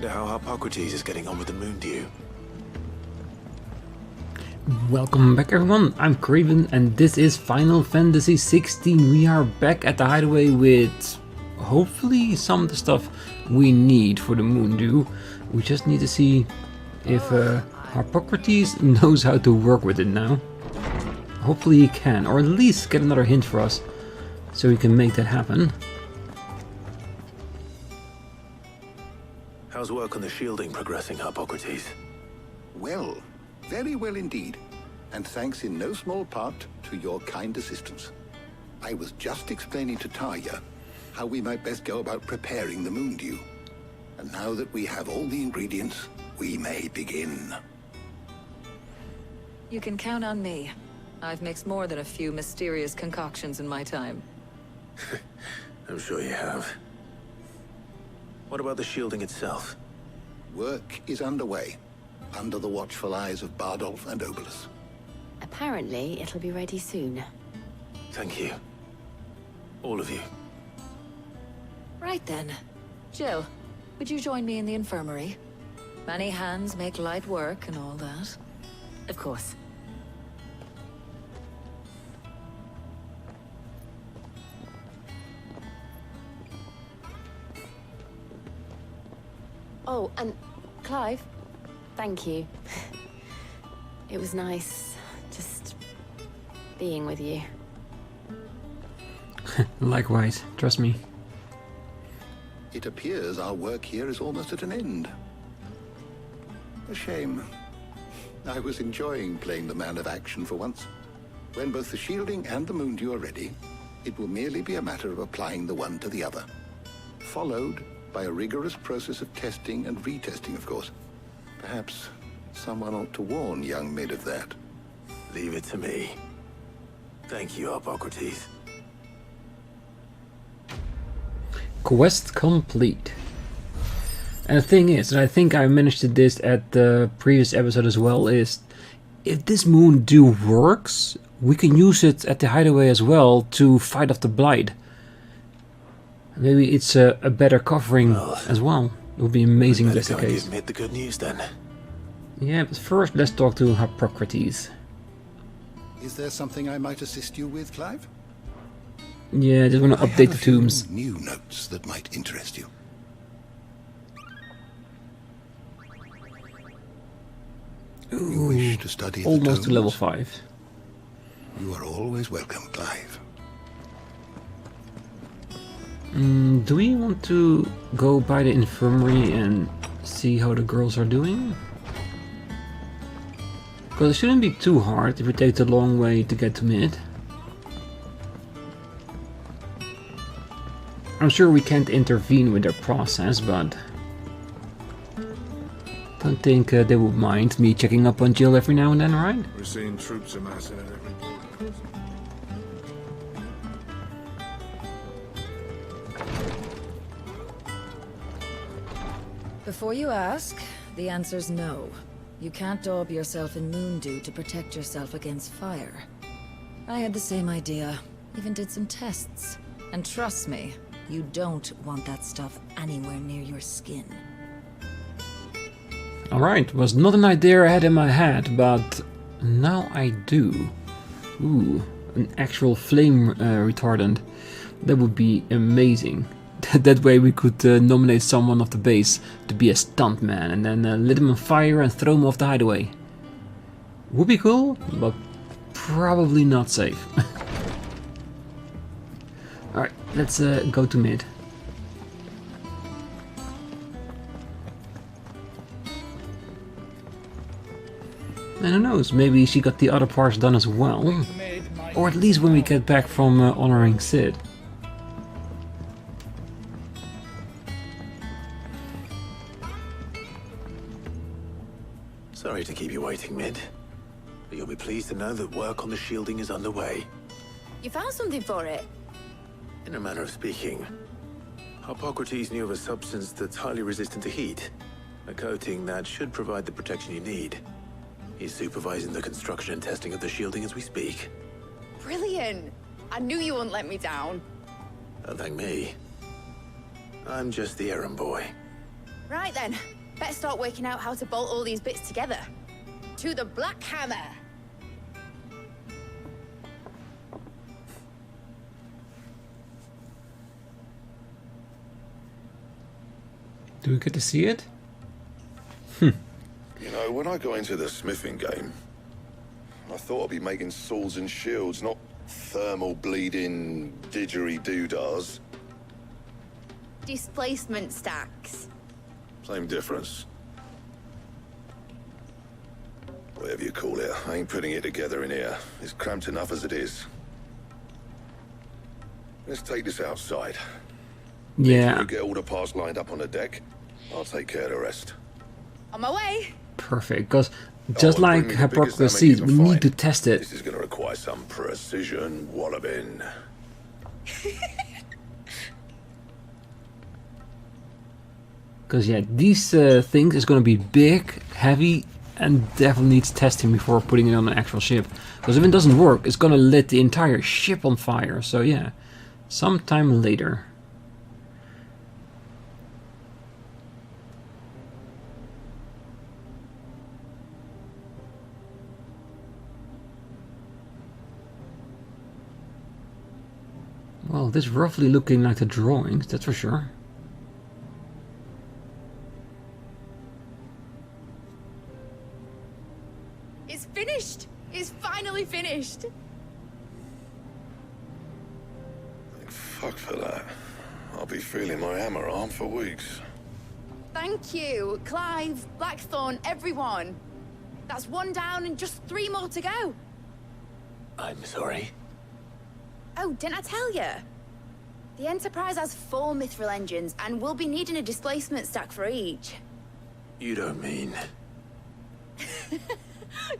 wonder how Hippocrates is getting on with the moon dew. Welcome back everyone, I'm Craven and this is Final Fantasy XVI. We are back at the hideaway with hopefully some of the stuff we need for the moon dew. We just need to see if Hippocrates knows how to work with it now. Hopefully he can, or at least get another hint for us so we can make that happen. How's work on the shielding progressing, Hippocrates? Well, very well indeed. And thanks in no small part to your kind assistance. I was just explaining to Tarja how we might best go about preparing the moon dew. And now that we have all the ingredients, we may begin. You can count on me. I've mixed more than a few mysterious concoctions in my time. I'm sure you have. What about the shielding itself? Work is underway, under the watchful eyes of Bardolph and Obolus. Apparently, it'll be ready soon. Thank you. All of you. Right then. Jill, would you join me in the infirmary? Many hands make light work and all that. Of course. Oh, and Clive, thank you. It was nice just being with you. Likewise, trust me. It appears our work here is almost at an end. A shame. I was enjoying playing the man of action for once. When both the shielding and the moon dew are ready, it will merely be a matter of applying the one to the other. Followed by a rigorous process of testing and retesting, of course. Perhaps someone ought to warn young Mid of that. Leave it to me. Thank you, Hippocrates. Quest complete. And the thing is, and I think I mentioned this at the previous episode as well, is if this moon dew works, we can use it at the hideaway as well to fight off the Blight. Maybe it's a better covering as well. It would be amazing if that's the case. Give Mid the good news then. Yeah, but first let's talk to Hippocrates. Is there something I might assist you with, Clive? Yeah, I just want to update the tombs. New notes that might interest you. Ooh, you wish to study almost the to level tomes? 5. You are always welcome, Clive. Do we want to go by the infirmary and see how the girls are doing? Because it shouldn't be too hard if we take the long way to get to Mid. I'm sure we can't intervene with their process, but don't think they would mind me checking up on Jill every now and then, right? We're seeing troops amassing at every border. Before you ask, the answer's no. You can't daub yourself in moon dew to protect yourself against fire. I had the same idea, even did some tests. And trust me, you don't want that stuff anywhere near your skin. Alright, was not an idea I had in my head, but now I do. Ooh, an actual flame retardant. That would be amazing. That way we could nominate someone of the base to be a stuntman and then lit him on fire and throw him off the hideaway. Would be cool, but probably not safe. Alright, let's go to Mid. And who knows, maybe she got the other parts done as well. Or at least when we get back from honoring Sid. Sorry to keep you waiting, Mid. But you'll be pleased to know that work on the shielding is underway. You found something for it? In a manner of speaking. Hippocrates knew of a substance that's highly resistant to heat. A coating that should provide the protection you need. He's supervising the construction and testing of the shielding as we speak. Brilliant! I knew you wouldn't let me down. Don't thank me. I'm just the errand boy. Right then, better start working out how to bolt all these bits together. To the Black Hammer! Do we get to see it? You know, when I got into the smithing game, I thought I'd be making swords and shields, not thermal bleeding didgeridoo-dahs. Displacement stacks. Same difference. Whatever you call it, I ain't putting it together in here. It's cramped enough as it is. Let's take this outside. Yeah. You get all the parts lined up on the deck. I'll take care of the rest. On my way! Perfect, because just like bring me the biggest Hypocrisy, hammer you we can need find. to test it. This is going to require some precision walloping. Because yeah, these things is going to be big, heavy, and definitely needs testing before putting it on an actual ship. Because if it doesn't work, it's going to lit the entire ship on fire. So yeah, sometime later. Well, this roughly looking like the drawings, that's for sure. It's finished! It's finally finished! Thank fuck for that. I'll be feeling my hammer arm for weeks. Thank you, Clive, Blackthorn, everyone. That's one down and just 3 more to go. I'm sorry. Oh, didn't I tell you? The Enterprise has 4 mithril engines, and we'll be needing a displacement stack for each. You don't mean...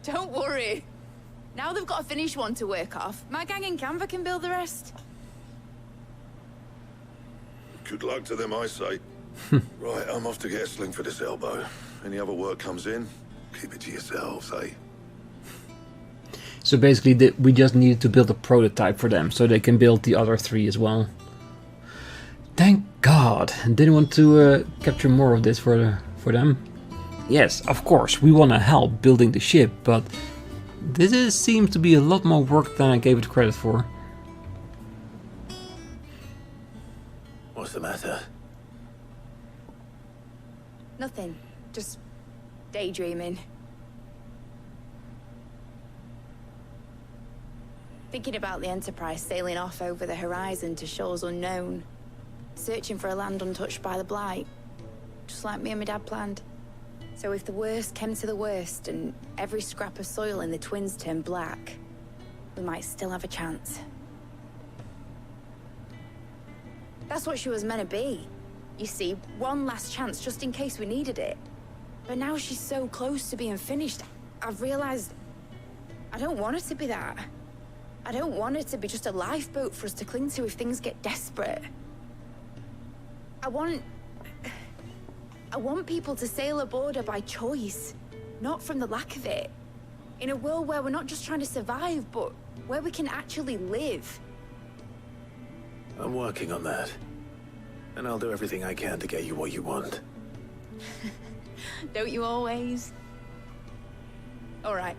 Don't worry. Now they've got a finished one to work off, my gang in Canva can build the rest. Good luck to them, I say. Right, I'm off to get a sling for this elbow. Any other work comes in, keep it to yourselves, eh? So basically, we just needed to build a prototype for them, so they can build the other 3 as well. Thank God! Didn't want to capture more of this for them. Yes, of course, we want to help building the ship, but seems to be a lot more work than I gave it credit for. What's the matter? Nothing. Just daydreaming. Thinking about the Enterprise sailing off over the horizon to shores unknown. Searching for a land untouched by the Blight. Just like me and my dad planned. So if the worst came to the worst and every scrap of soil in the Twins turned black, we might still have a chance. That's what she was meant to be. You see, one last chance just in case we needed it. But now she's so close to being finished, I've realized I don't want her to be that. I don't want her to be just a lifeboat for us to cling to if things get desperate. I want people to sail aboard her by choice, not from the lack of it. In a world where we're not just trying to survive, but where we can actually live. I'm working on that. And I'll do everything I can to get you what you want. Don't you always? All right.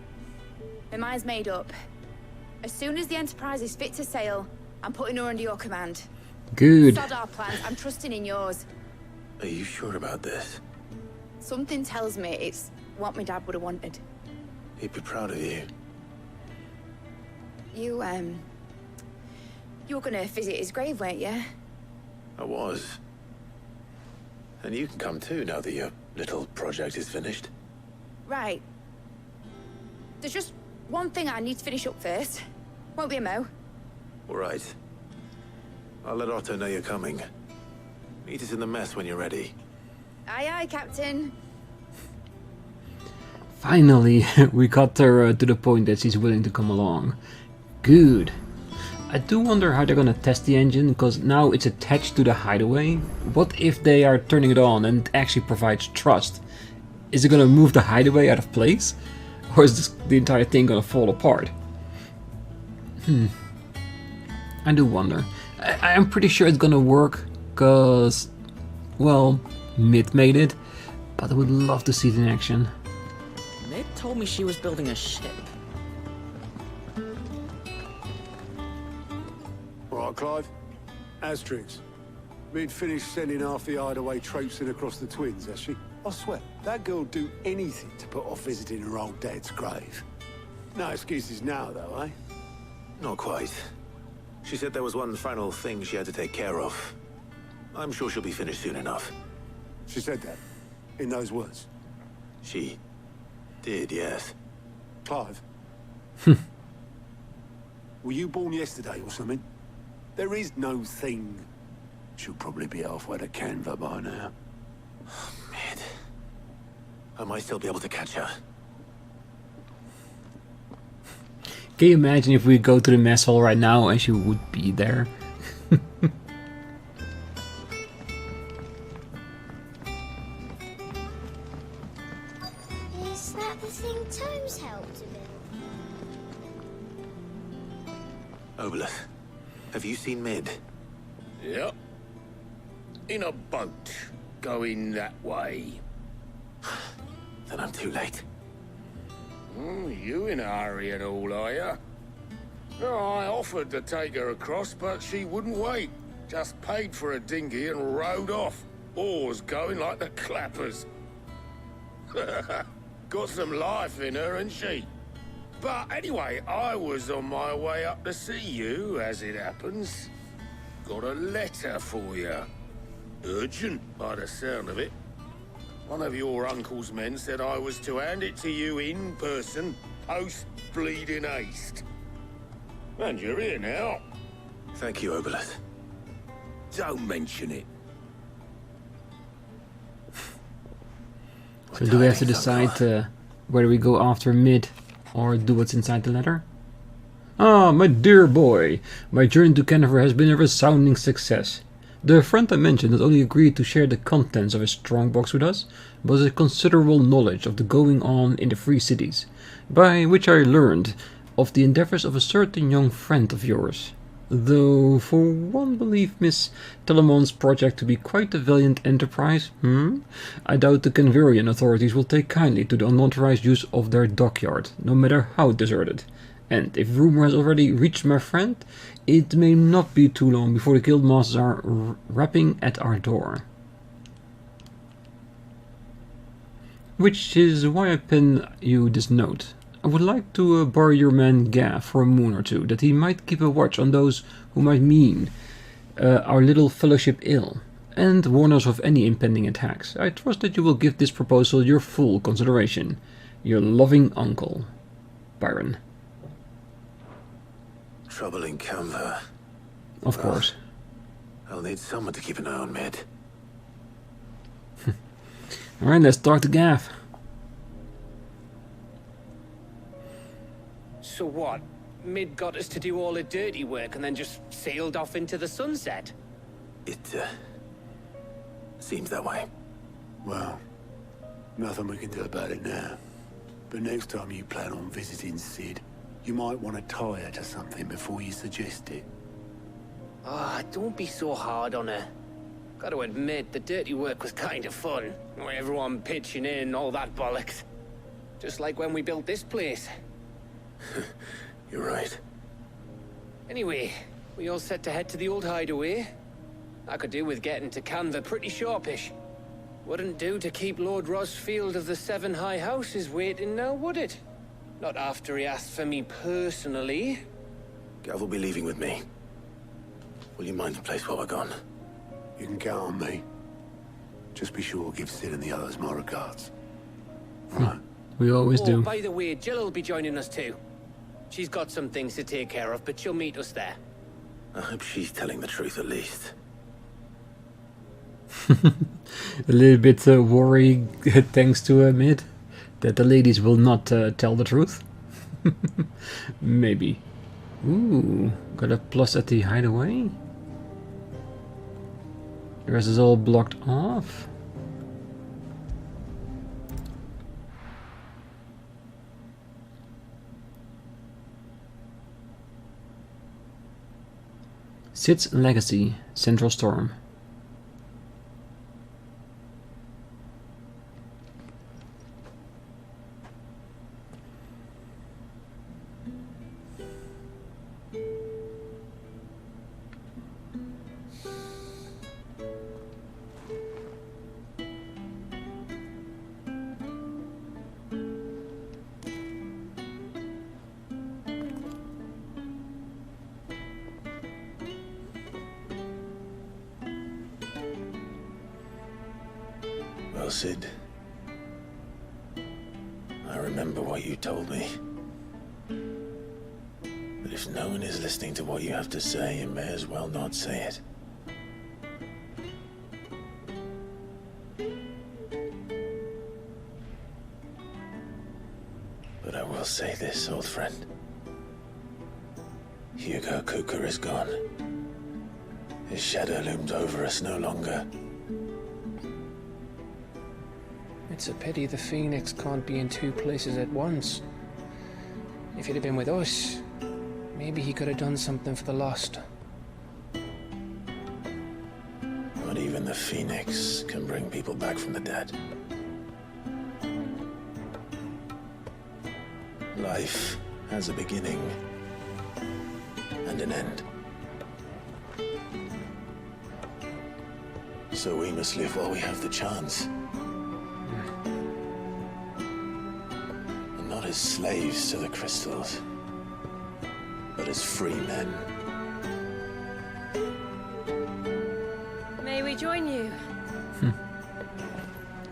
My mind's made up. As soon as the Enterprise is fit to sail, I'm putting her under your command. Good. Sod our plans, I'm trusting in yours. Are you sure about this? Something tells me it's what my dad would have wanted. He'd be proud of you. You were gonna visit his grave, weren't you? I was. And you can come too now that your little project is finished. Right. There's just one thing I need to finish up first. Won't be a mo. All right. I'll let Otto know you're coming. Meet us in the mess when you're ready. Aye, aye, Captain. Finally, we got her to the point that she's willing to come along. Good. I do wonder how they're gonna test the engine, because now it's attached to the hideaway. What if they are turning it on and it actually provides trust? Is it gonna move the hideaway out of place? Or is the entire thing gonna fall apart? I do wonder. I'm pretty sure it's gonna work, because, well, Mid made it, but I would love to see it in action. Mid told me she was building a ship. All right, Clive. Asterix. Mid finished sending half the hideaway traipsing across the twins, has she? I swear, that girl'd do anything to put off visiting her old dad's grave. No excuses now, though, eh? Not quite. She said there was one final thing she had to take care of. I'm sure she'll be finished soon enough. She said that, in those words. She did, yes. Clive. Were you born yesterday or something? There is no thing. She'll probably be halfway to Canva by now. Mid. I might still be able to catch her. Can you imagine if we go to the mess hall right now and she would be there? Is that the thing Tomes helped to build? Obelus, have you seen Mid? Yep. In a boat, going that way. Then I'm too late. You in a hurry at all, are you? No, I offered to take her across, but she wouldn't wait. Just paid for a dinghy and rowed off. Oars going like the clappers. Got some life in her, ain't she? But anyway, I was on my way up to see you, as it happens. Got a letter for you. Urgent, by the sound of it. One of your uncle's men said I was to hand it to you in person, post-bleeding haste. And you're here now. Thank you, Obelus. Don't mention it. So do we have to decide whether we go after Mid or do what's inside the letter? Ah, my dear boy, my journey to Canver has been a resounding success. The friend I mentioned not only agreed to share the contents of his strongbox with us, but has a considerable knowledge of the going on in the Free Cities, by which I learned of the endeavors of a certain young friend of yours. Though for one believe Miss Telemon's project to be quite a valiant enterprise, I doubt the Canverian authorities will take kindly to the unauthorized use of their dockyard, no matter how deserted. And if rumor has already reached my friend, it may not be too long before the guildmasters are rapping at our door. Which is why I pen you this note. I would like to borrow your man Gav for a moon or two, that he might keep a watch on those who might mean our little fellowship ill, and warn us of any impending attacks. I trust that you will give this proposal your full consideration. Your loving uncle, Byron. Trouble in Canva. Of course. I'll need someone to keep an eye on Mid. Alright, let's talk to Gav. So what? Mid got us to do all the dirty work and then just sailed off into the sunset? It, seems that way. Well, nothing we can do about it now. But next time you plan on visiting Sid, you might want to tie her to something before you suggest it. Ah, don't be so hard on her. Gotta admit, the dirty work was kind of fun. Everyone pitching in, all that bollocks. Just like when we built this place. You're right. Anyway, we all set to head to the old hideaway. I could do with getting to Canva pretty sharpish. Wouldn't do to keep Lord Rosfield of the Seven High Houses waiting now, would it? Not after he asked for me personally. Gav will be leaving with me. Will you mind the place while we're gone? You can count on me. Just be sure to give Sid and the others my regards. Right. We always do. By the way, Jill will be joining us too. She's got some things to take care of, but she'll meet us there. I hope she's telling the truth at least. A little bit worried thanks to Mid that the ladies will not tell the truth. Maybe. Ooh, got a plus at the hideaway. The rest is all blocked off. Sid's Legacy, Central Storm. well, Sid. I remember what you told me. But if no one is listening to what you have to say, you may as well not say it. But I will say this, old friend. Hugo Kuka is gone. His shadow looms over us no longer. It's a pity the Phoenix can't be in two places at once. If he'd have been with us, maybe he could have done something for the lost. Not even the Phoenix can bring people back from the dead. Life has a beginning and an end. So we must live while we have the chance. And not as slaves to the crystals, but as free men. May we join you?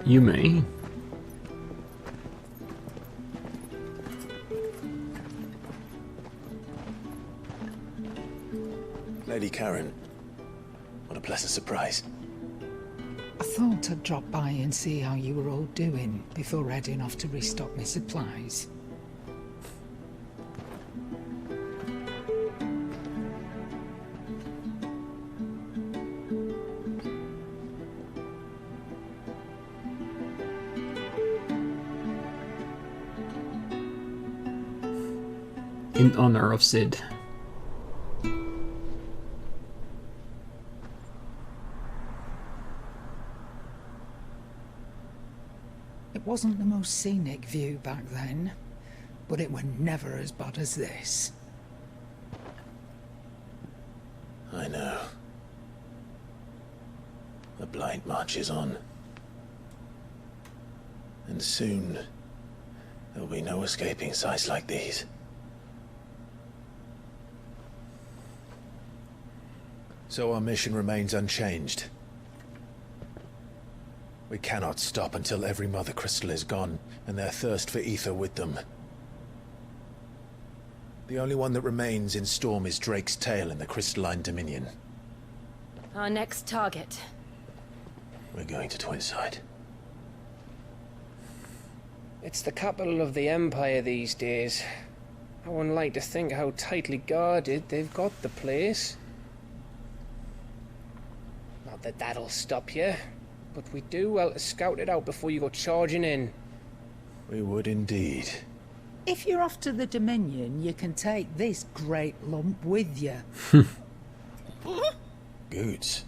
You may. Lady Karen, what a pleasant surprise. I thought I'd drop by and see how you were all doing before heading off to restock my supplies. In honor of Sid. It wasn't the most scenic view back then, but it were never as bad as this. I know. The Blight marches on. And soon, there'll be no escaping sights like these. So our mission remains unchanged. We cannot stop until every Mother Crystal is gone, and their thirst for ether with them. The only one that remains in Storm is Drake's tail in the Crystalline Dominion. Our next target. We're going to Twinside. It's the capital of the Empire these days. I wouldn't like to think how tightly guarded they've got the place. Not that that'll stop you, but we do well to scout it out before you go charging in. We would indeed. If you're off to the Dominion, you can take this great lump with you. Goods.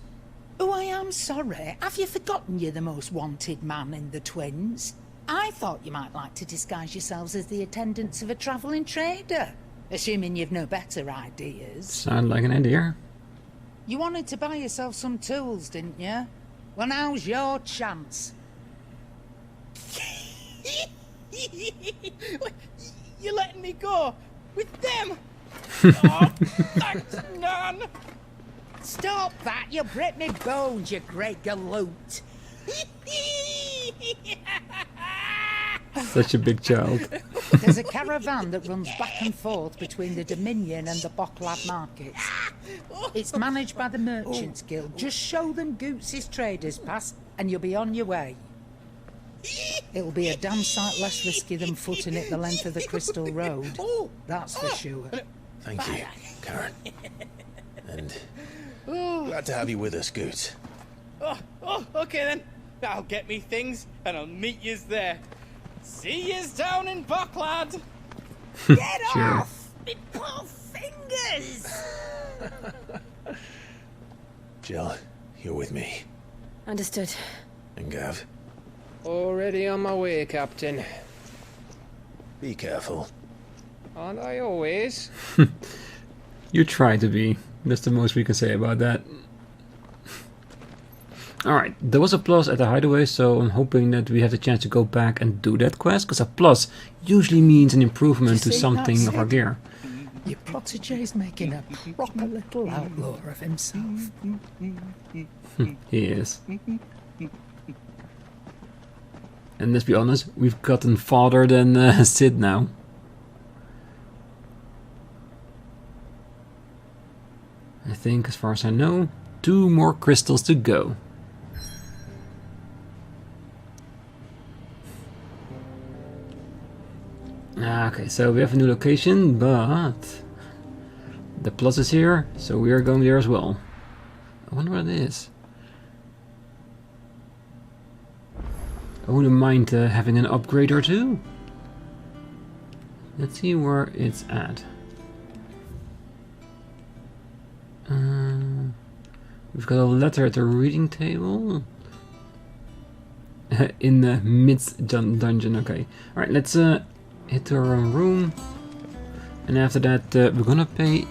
Oh, I am sorry. Have you forgotten you're the most wanted man in the Twins? I thought you might like to disguise yourselves as the attendants of a travelling trader, assuming you've no better ideas. Sound like an idea. You wanted to buy yourself some tools, didn't you? Well, now's your chance. You're letting me go with them? Oh, thanks, Nan. Stop that! You'll break me bones, you great galoot. Such a big child. There's a caravan that runs back and forth between the Dominion and the Bocklad markets. It's managed by the Merchants Guild. Just show them Goots' traders pass and you'll be on your way. It'll be a damn sight less risky than footing it the length of the Crystal Road. That's for sure. Thank you, Karen. And glad to have you with us, Goots. Okay then. I'll get me things and I'll meet yous there. See yous down in Bocklad. Get Sure. off! Me poor fingers! Jill, you're with me. Understood. And Gav, Already on my way, Captain. be careful. Aren't I always? You try to be. That's the most we can say about that. Alright, there was a plus at the hideaway, so I'm hoping that we have the chance to go back and do that quest, because a plus usually means an improvement to You see, something that's of our it. gear. Your protege's making a proper little outlaw of himself. He is. And let's be honest, we've gotten farther than Sid now. I think, as far as I know, 2 more crystals to go. Okay, so we have a new location, but the plus is here, so we are going there as well. I wonder what it is. I wouldn't mind having an upgrade or two. Let's see where it's at. We've got a letter at the reading table. In the mid-dungeon, okay. Alright, let's hit our room. And after that, we're gonna pay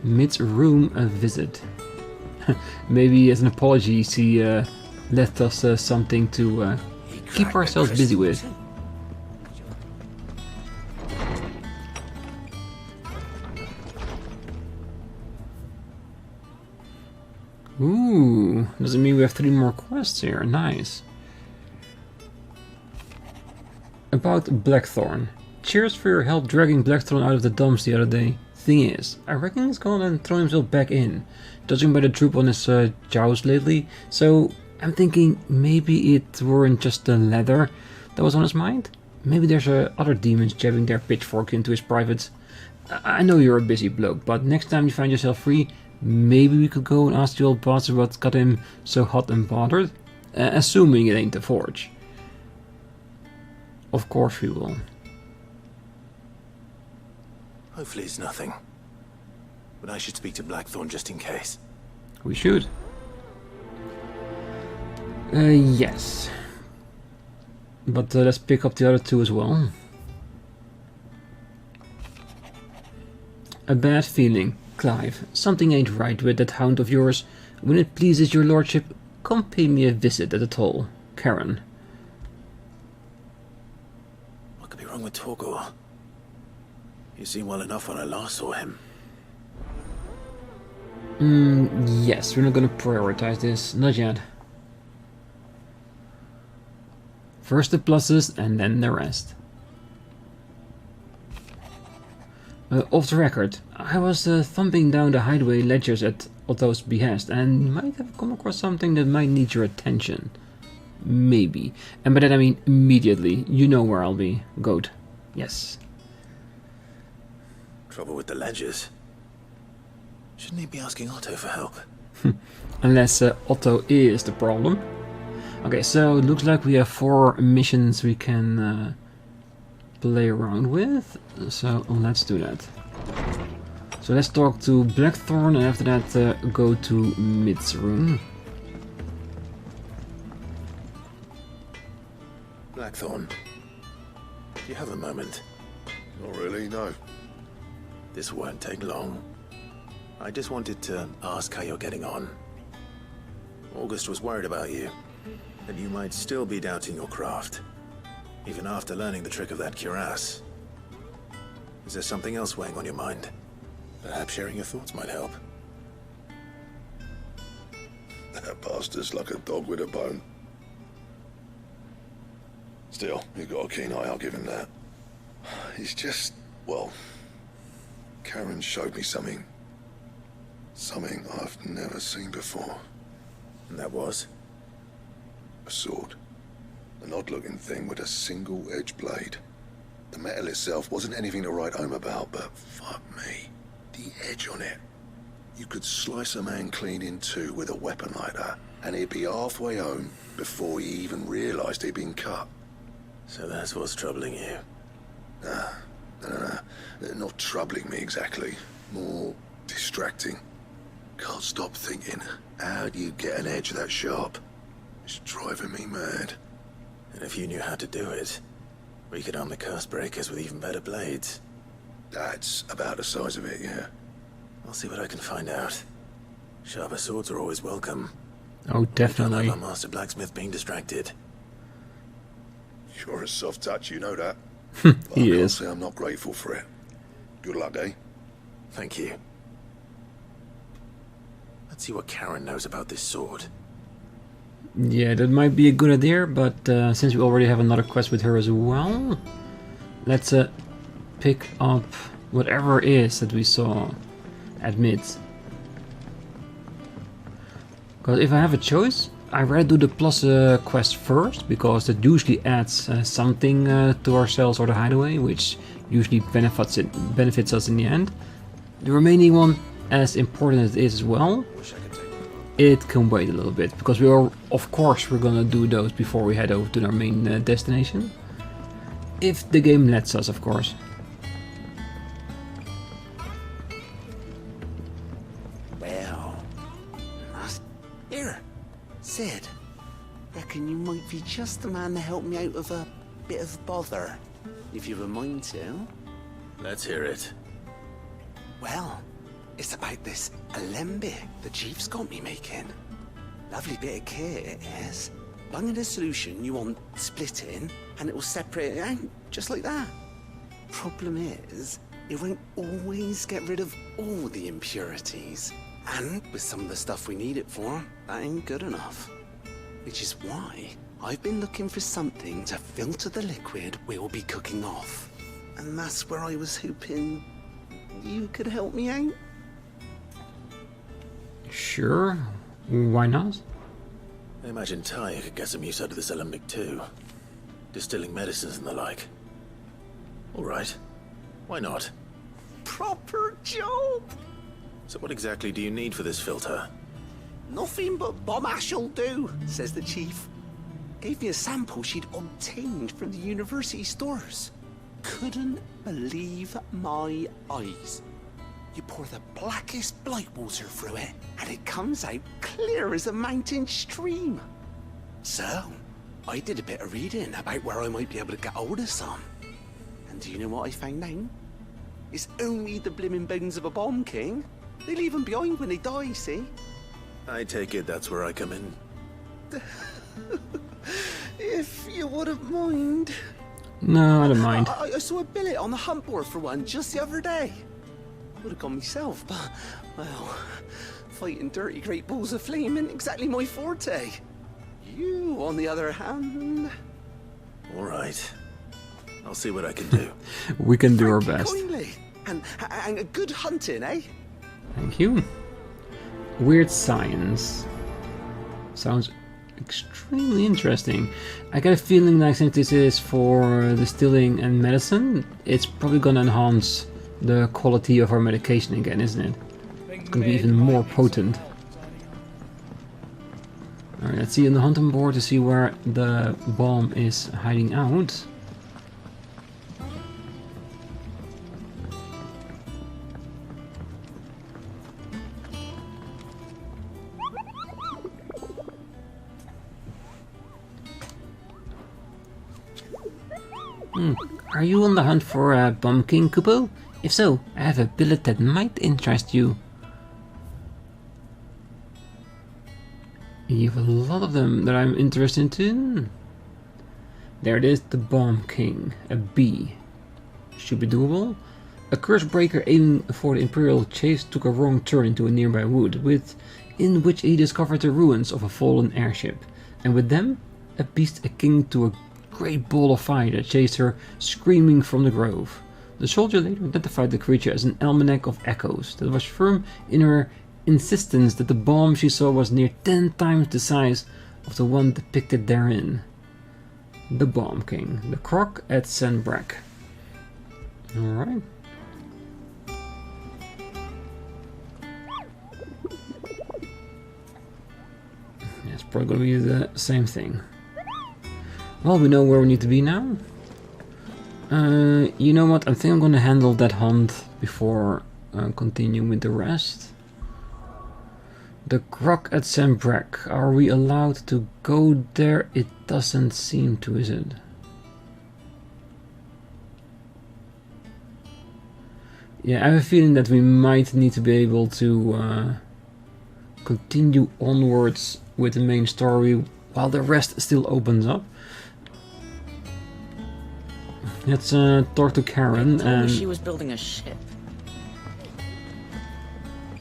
Mid's room a visit. Maybe as an apology, he left us something to keep ourselves busy with. Ooh, doesn't mean we have 3 more quests here. Nice. About Blackthorn. Cheers for your help dragging Blackthorn out of the dumps the other day. Thing is, I reckon he's gonna throw himself back in, judging by the droop on his joust lately, so I'm thinking maybe it weren't just the leather that was on his mind. Maybe there's other demons jabbing their pitchforks into his privates. I know you're a busy bloke, but next time you find yourself free, maybe we could go and ask the old bastard what got him so hot and bothered, assuming it ain't the forge. Of course we will. Hopefully it's nothing. But I should speak to Blackthorn just in case. We should. Yes. But let's pick up the other 2 as well. A bad feeling. Clive, something ain't right with that hound of yours. When it pleases your lordship, come pay me a visit at the toll. Karen. What could be wrong with Torgor? He seemed well enough when I last saw him. Yes, we're not gonna prioritize this. Not yet. First the pluses and then the rest. Off the record, I was thumping down the hideaway ledgers at Otto's behest and might have come across something that might need your attention. Maybe. And by that I mean immediately. You know where I'll be. Goat. Yes. Trouble with the ledgers. Shouldn't he be asking Otto for help? Unless Otto is the problem. Okay, so it looks like we have 4 missions we can play around with. So let's do that. So let's talk to Blackthorn and after that go to Mid's room. Blackthorn, do you have a moment? Not really, no. This won't take long. I just wanted to ask how you're getting on. August was worried about you, that you might still be doubting your craft, even after learning the trick of that cuirass. Is there something else weighing on your mind? Perhaps sharing your thoughts might help. That bastard's like a dog with a bone. Still, you've got a keen eye, I'll give him that. He's just, well, Karen showed me something. Something I've never seen before. And that was? A sword. An odd-looking thing with a single-edged blade. The metal itself wasn't anything to write home about, but fuck me. The edge on it. You could slice a man clean in 2 with a weapon like that, and he'd be halfway home before he even realized he'd been cut. So that's what's troubling you? Nah, no. Not troubling me exactly. More distracting. Can't stop thinking, how do you get an edge that sharp? It's driving me mad. And if you knew how to do it, we could arm the curse breakers with even better blades. That's about the size of it, yeah. I'll see what I can find out. Sharper swords are always welcome. Oh, definitely. We can't have our master blacksmith being distracted. You're a soft touch, you know that. He I can't is. say I'm not grateful for it. Good luck, eh? Thank you. Let's see what Karen knows about this sword. Yeah, that might be a good idea, but since we already have another quest with her as well, let's pick up whatever it is that we saw at mid. Because if I have a choice, I'd rather do the plus quest first, because that usually adds something to ourselves or the hideaway, which usually benefits us in the end. The remaining one, as important as it is as well, it can wait a little bit, because of course we're gonna do those before we head over to our main destination. If the game lets us, of course. Well, here, Sid. Reckon you might be just the man to help me out of a bit of bother, if you've a mind to. Let's hear it. Well, it's about this alembic the chief's got me making. Lovely bit of kit it is. Bung in a solution you want splitting, and it will separate it out, just like that. Problem is, it won't always get rid of all the impurities. And with some of the stuff we need it for, that ain't good enough. Which is why I've been looking for something to filter the liquid we'll be cooking off. And that's where I was hoping you could help me out. Sure, why not? I imagine Ty could get some use out of this alembic too. Distilling medicines and the like. Alright, why not? Proper job! So what exactly do you need for this filter? Nothing but bomb ash'll do, says the chief. Gave me a sample she'd obtained from the university stores. Couldn't believe my eyes. You pour the blackest blight water through it, and it comes out clear as a mountain stream. So, I did a bit of reading about where I might be able to get hold of some. And do you know what I found out? It's only the blimmin' bones of a bomb king. They leave them behind when they die, see? I take it that's where I come in. If you wouldn't mind. No, I don't mind. I saw a billet on the hunt board for one just the other day. Would have gone myself, but, well, fighting dirty great balls of flame isn't exactly my forte. You, on the other hand... All right. I'll see what I can do. We can do our best. Kindly. And a good hunting, eh? Thank you. Weird science. Sounds extremely interesting. I get a feeling like since this is for distilling and medicine, it's probably gonna enhance the quality of our medication again, isn't it? It's gonna be even more potent. Alright, let's see on the hunting board to see where the bomb is hiding out. Are you on the hunt for a Bomb King, Kupo? If so, I have a billet that might interest you. You have a lot of them that I'm interested in. There it is, the Bomb King, a bee. Should be doable. A curse breaker aiming for the Imperial chase took a wrong turn into a nearby wood, in which he discovered the ruins of a fallen airship, and with them, a beast akin to a great ball of fire that chased her, screaming from the grove. The soldier later identified the creature as an almanac of echoes that was firm in her insistence that the bomb she saw was near 10 times the size of the one depicted therein. The Bomb King, the croc at Senbrack. Alright. Yeah, it's probably going to be the same thing. Well, we know where we need to be now. You know what? I think I'm gonna handle that hunt before continuing with the rest. The Croc at Senbrack. Are we allowed to go there? It doesn't seem to, is it? Yeah, I have a feeling that we might need to be able to continue onwards with the main story while the rest still opens up. Let's talk to Karen and... She was building a ship.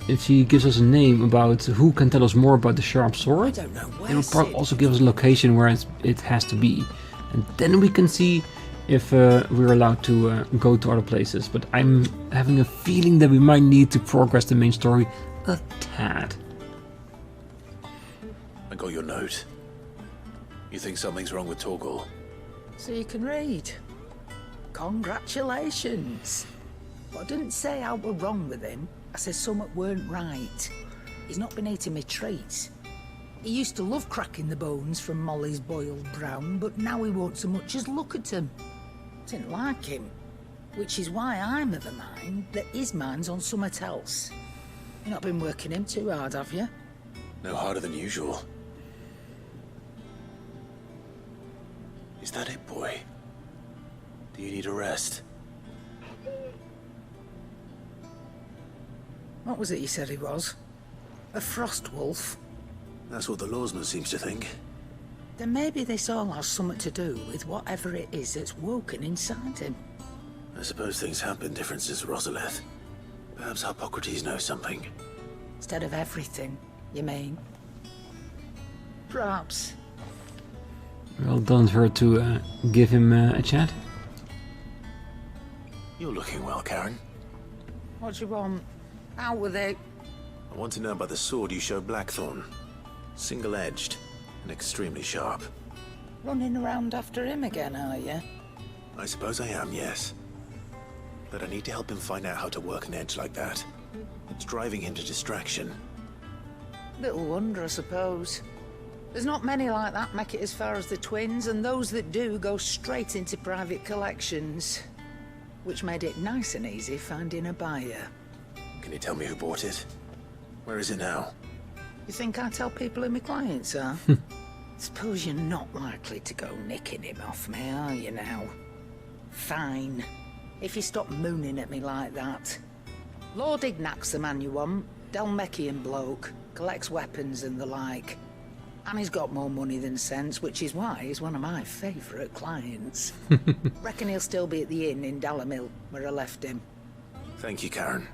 if she gives us a name about who can tell us more about the sharp sword, don't know where it will probably also give us a location where it has to be. And then we can see if we're allowed to go to other places. But I'm having a feeling that we might need to progress the main story a tad. I got your note. You think something's wrong with Torgal? So you can read. Congratulations. But I didn't say I were wrong with him. I said something weren't right. He's not been eating me treats. He used to love cracking the bones from Molly's boiled brown, but now he won't so much as look at him. Didn't like him. Which is why I'm of the mind that his mind's on something else. You've not been working him too hard, have you? No harder than usual. Is that it, boy? Do you need a rest? What was it you said he was? A frost wolf? That's what the lawsman seems to think. Then maybe this all has something to do with whatever it is that's woken inside him. I suppose things have been different since Rosalith. Perhaps Hippocrates knows something. Instead of everything, you mean? Perhaps. Well done for her to give him a chat. You're looking well, Karen. What do you want? Out with it. I want to know about the sword you showed Blackthorn. Single-edged and extremely sharp. Running around after him again, are you? I suppose I am, yes. But I need to help him find out how to work an edge like that. It's driving him to distraction. Little wonder, I suppose. There's not many like that make it as far as the twins, and those that do go straight into private collections. Which made it nice and easy finding a buyer. Can you tell me who bought it? Where is it now? You think I tell people who my clients are? Suppose you're not likely to go nicking him off me, are you now? Fine. If you stop mooning at me like that. Lord Ignac's the man you want. Dalmekian bloke. Collects weapons and the like. And he's got more money than sense, which is why he's one of my favourite clients. Reckon he'll still be at the inn in Dalamil, where I left him. Thank you, Karen.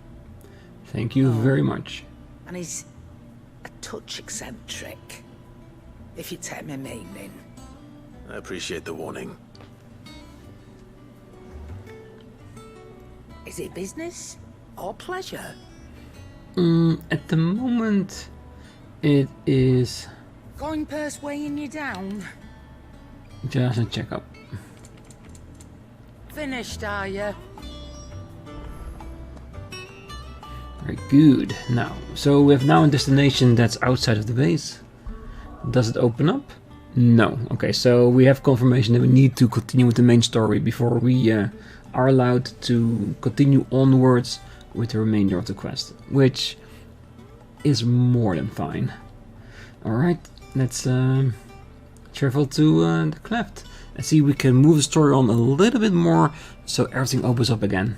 Thank you very much. And he's a touch eccentric, if you take my meaning. I appreciate the warning. Is it business or pleasure? At the moment, it is Coin purse weighing you down? just a checkup. Finished, are you? Very good. Now, so we have now a destination that's outside of the base. Does it open up? No. Okay, so we have confirmation that we need to continue with the main story before we are allowed to continue onwards with the remainder of the quest, which is more than fine. Alright, let's travel to the cleft and see if we can move the story on a little bit more so everything opens up again.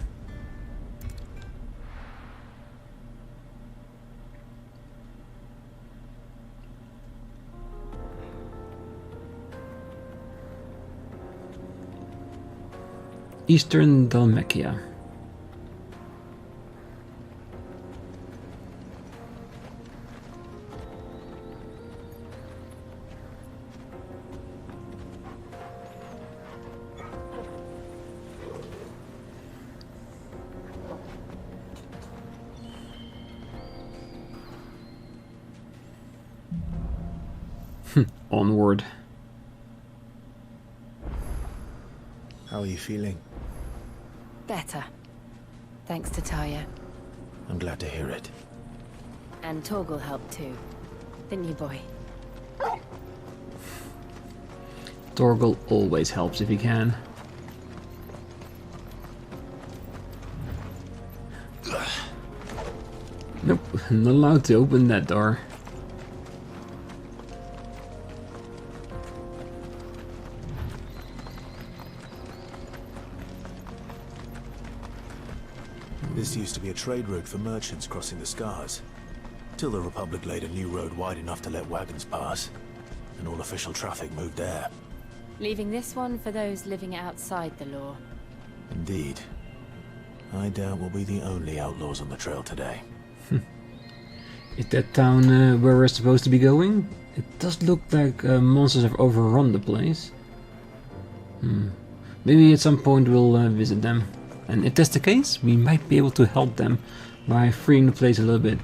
Eastern Dalmekia. Onward. How are you feeling? Better. Thanks to Taya. I'm glad to hear it. And Torgal helped too. Didn't you, boy? Torgal always helps if he can. Nope, not allowed to open that door. This used to be a trade route for merchants crossing the Scars, till the Republic laid a new road wide enough to let wagons pass, and all official traffic moved there. Leaving this one for those living outside the law. Indeed. I doubt we'll be the only outlaws on the trail today. Is that town where we're supposed to be going? It does look like monsters have overrun the place. Maybe at some point we'll visit them. And if that's the case, we might be able to help them by freeing the place a little bit.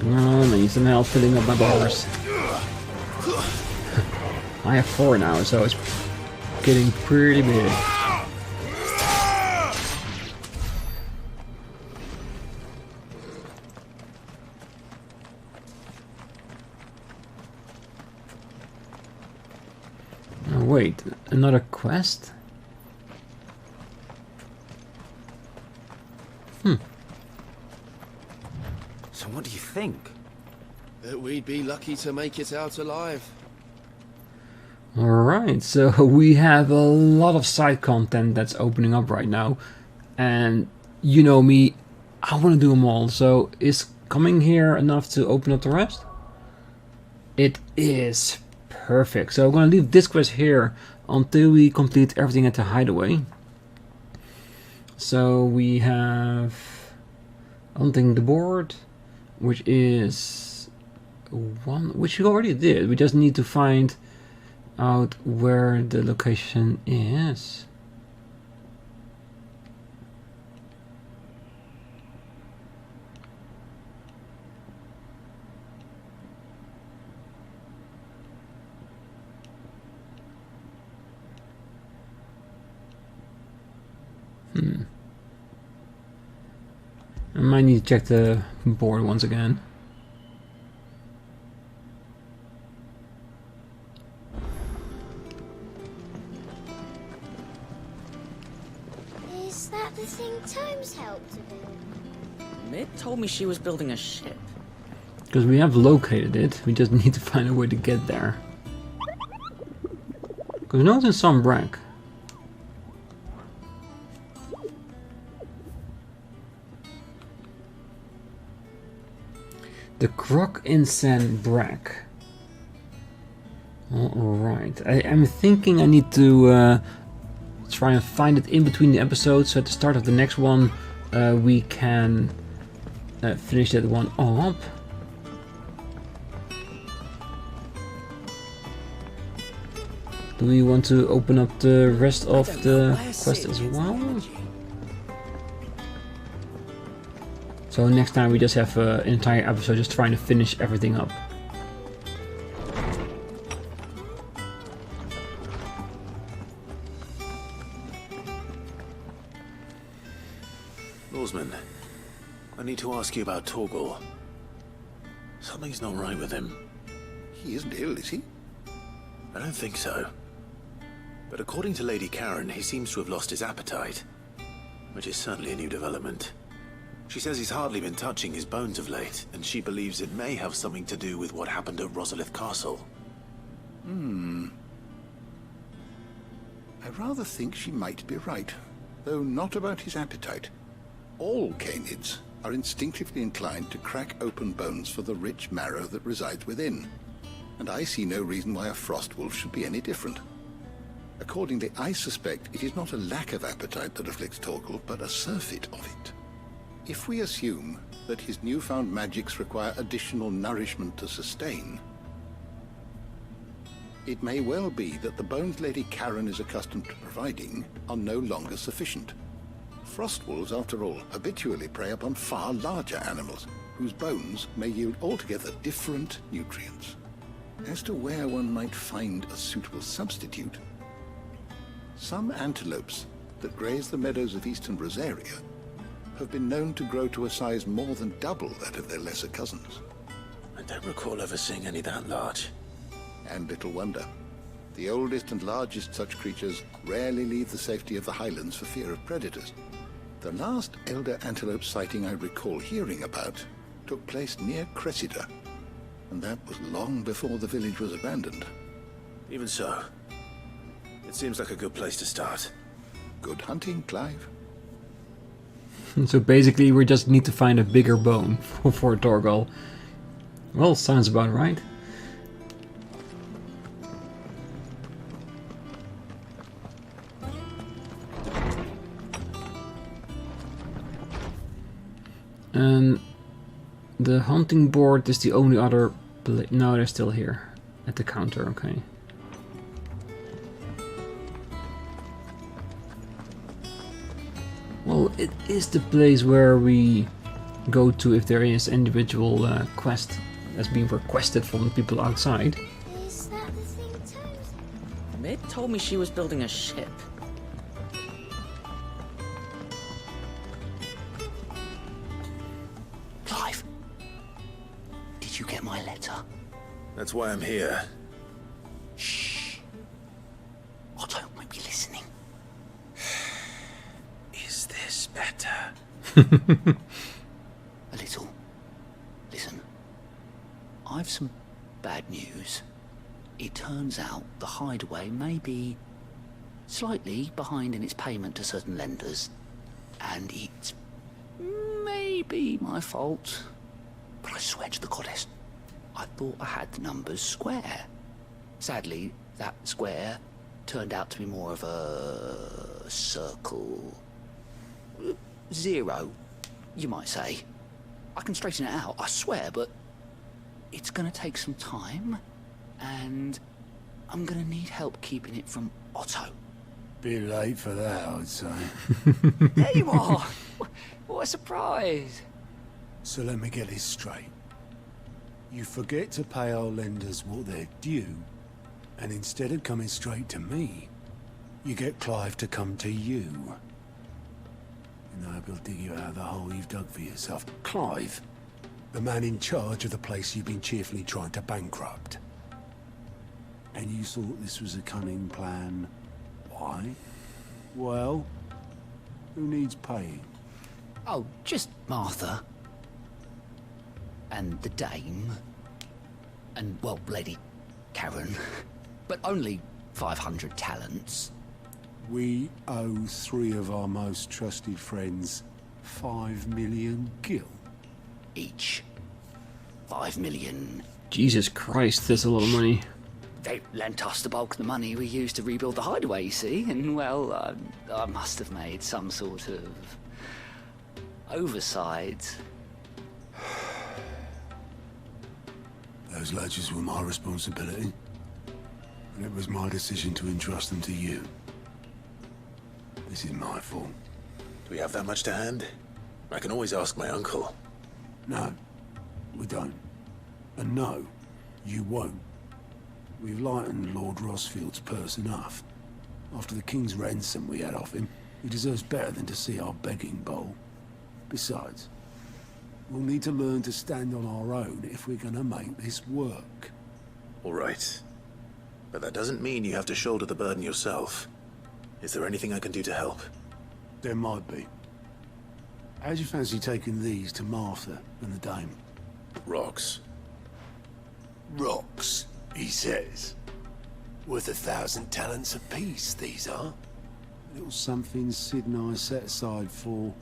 I need some help filling up my bars. I have 4 now, so it's getting pretty big. Oh, wait, another quest? So what do you think? That we'd be lucky to make it out alive. Alright, so we have a lot of side content that's opening up right now. And you know me, I want to do them all. So is coming here enough to open up the rest? It is. Perfect. So I'm going to leave this quest here until we complete everything at the hideaway. So we have hunting the board, which is one which we already did. We just need to find out where the location is. I might need to check the board once again. Is that the thing Tomes helped to build? Mid told me she was building a ship. Because we have located it, we just need to find a way to get there. Because we know it's in some brack. The Croc in Sand Brack. Alright, I'm thinking I need to try and find it in between the episodes, so at the start of the next one we can finish that one up. Do we want to open up the rest of the quest as well? So next time we just have an entire episode just trying to finish everything up. Lawsman, I need to ask you about Torgal. Something's not right with him. He isn't ill, is he? I don't think so. But according to Lady Karen, he seems to have lost his appetite, which is certainly a new development. She says he's hardly been touching his bones of late, and she believes it may have something to do with what happened at Rosalith Castle. I rather think she might be right, though not about his appetite. All canids are instinctively inclined to crack open bones for the rich marrow that resides within, and I see no reason why a frost wolf should be any different. Accordingly, I suspect it is not a lack of appetite that afflicts Torgal, but a surfeit of it. If we assume that his newfound magics require additional nourishment to sustain, it may well be that the bones Lady Karen is accustomed to providing are no longer sufficient. Frost wolves, after all, habitually prey upon far larger animals, whose bones may yield altogether different nutrients. As to where one might find a suitable substitute, some antelopes that graze the meadows of eastern Rosaria have been known to grow to a size more than double that of their lesser cousins. I don't recall ever seeing any that large. And little wonder. The oldest and largest such creatures rarely leave the safety of the highlands for fear of predators. The last elder antelope sighting I recall hearing about took place near Cressida. And that was long before the village was abandoned. Even so, it seems like a good place to start. Good hunting, Clive. So basically we just need to find a bigger bone for Torgal. Well, sounds about right. And the hunting board is the only other no, they're still here at the counter, okay. Well, it is the place where we go to if there is individual quest that's being requested from the people outside. Is that the thing Tomes? Mid told me she was building a ship. Clive, did you get my letter? That's why I'm here. Shh. Otto might be listening. Is this better? A little. Listen, I've some bad news. It turns out the hideaway may be slightly behind in its payment to certain lenders, and it's maybe my fault. But I swear to the goddess, I thought I had the numbers square. Sadly, that square turned out to be more of a circle. 0, you might say. I can straighten it out, I swear, but it's gonna take some time, and I'm gonna need help keeping it from Otto. Bit late for that, I'd say. There you are! What a surprise! So let me get this straight. You forget to pay our lenders what they're due, and instead of coming straight to me, you get Clive to come to you. And I will dig you out of the hole you've dug for yourself. Clive, the man in charge of the place you've been cheerfully trying to bankrupt. And you thought this was a cunning plan. Why? Well, who needs paying? Oh, just Martha. And the dame. And, well, Lady Karen. But only 500 talents. We owe 3 of our most trusted friends 5 million gil. Each. 5 million. Jesus Christ, that's a lot of money. They lent us the bulk of the money we used to rebuild the hideaway, you see, and, well, I must have made some sort of oversight. Those ledgers were my responsibility, and it was my decision to entrust them to you. This is my fault. Do we have that much to hand? I can always ask my uncle. No, we don't. And no, you won't. We've lightened Lord Rosfield's purse enough. After the king's ransom we had off him, he deserves better than to see our begging bowl. Besides, we'll need to learn to stand on our own if we're gonna make this work. All right. But that doesn't mean you have to shoulder the burden yourself. Is there anything I can do to help? There might be. How'd you fancy taking these to Martha and the dame? Rocks. Rocks, he says. Worth 1,000 talents apiece, these are. A little something Sid and I set aside for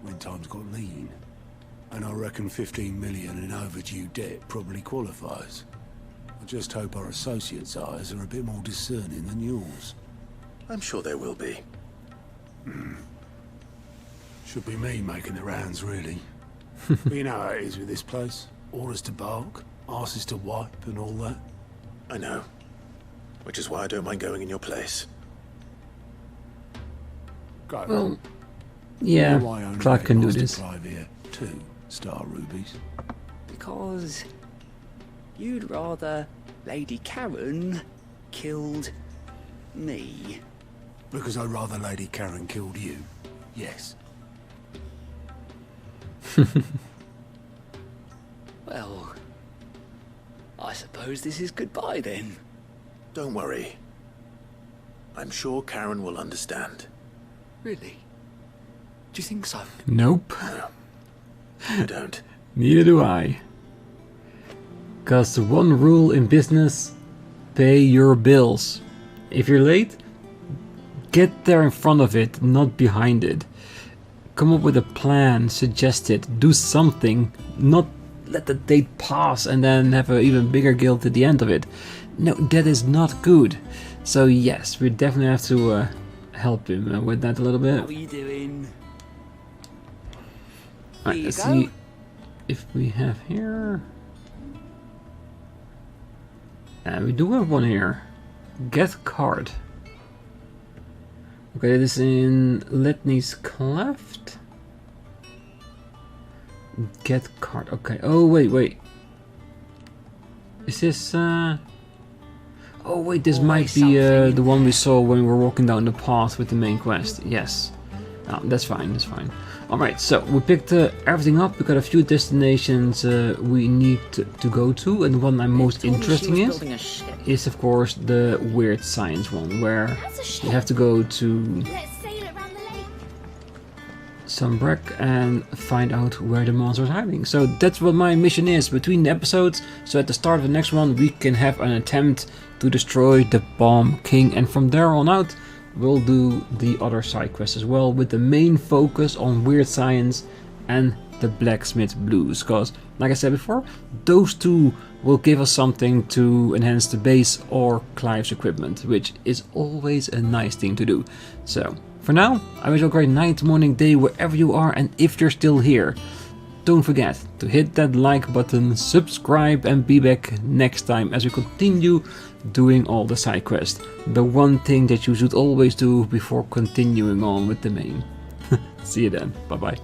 when times got lean. And I reckon 15 million in overdue debt probably qualifies. I just hope our associates' eyes are a bit more discerning than yours. I'm sure there will be. Should be me making the rounds, really. But you know how it is with this place. Orders to bark, arses to wipe, and all that. I know. Which is why I don't mind going in your place. Go. Well, yeah, Clark can do this. Here, 2 star rubies. Because you'd rather Lady Karen killed me. Because I'd rather Lady Karen killed you. Yes. Well, I suppose this is goodbye then. Don't worry. I'm sure Karen will understand. Really? Do you think so? Nope. No. I don't. Neither do I. Because the one rule in business, pay your bills. If you're late, get there in front of it, not behind it. Come up with a plan, suggest it, do something, not let the date pass and then have an even bigger guilt at the end of it. No, that is not good. So yes, we definitely have to help him with that a little bit. What are you doing? Alright, let's see if we have here. And we do have one here. Get card. Okay, this is in Letney's Cleft. Get card. Okay. Oh wait. Is this oh wait, this might be the one we saw when we were walking down the path with the main quest. Yes. Oh, that's fine, that's fine. Alright, so we picked everything up. We got a few destinations we need to go to, and the one I'm most interested in is of course the weird science one, where you have to go to Sunbreak and find out where the monster is hiding. So that's what my mission is between the episodes. So at the start of the next one we can have an attempt to destroy the Bomb King, and from there on out we'll do the other side quests as well, with the main focus on weird science and the blacksmith blues, because like I said before, those two will give us something to enhance the base or Clive's equipment, which is always a nice thing to do. So for now, I wish you a great night, morning, day, wherever you are, and if you're still here, don't forget to hit that like button, subscribe, and be back next time as we continue doing all the side quests. The one thing that you should always do before continuing on with the main. See you then. Bye bye.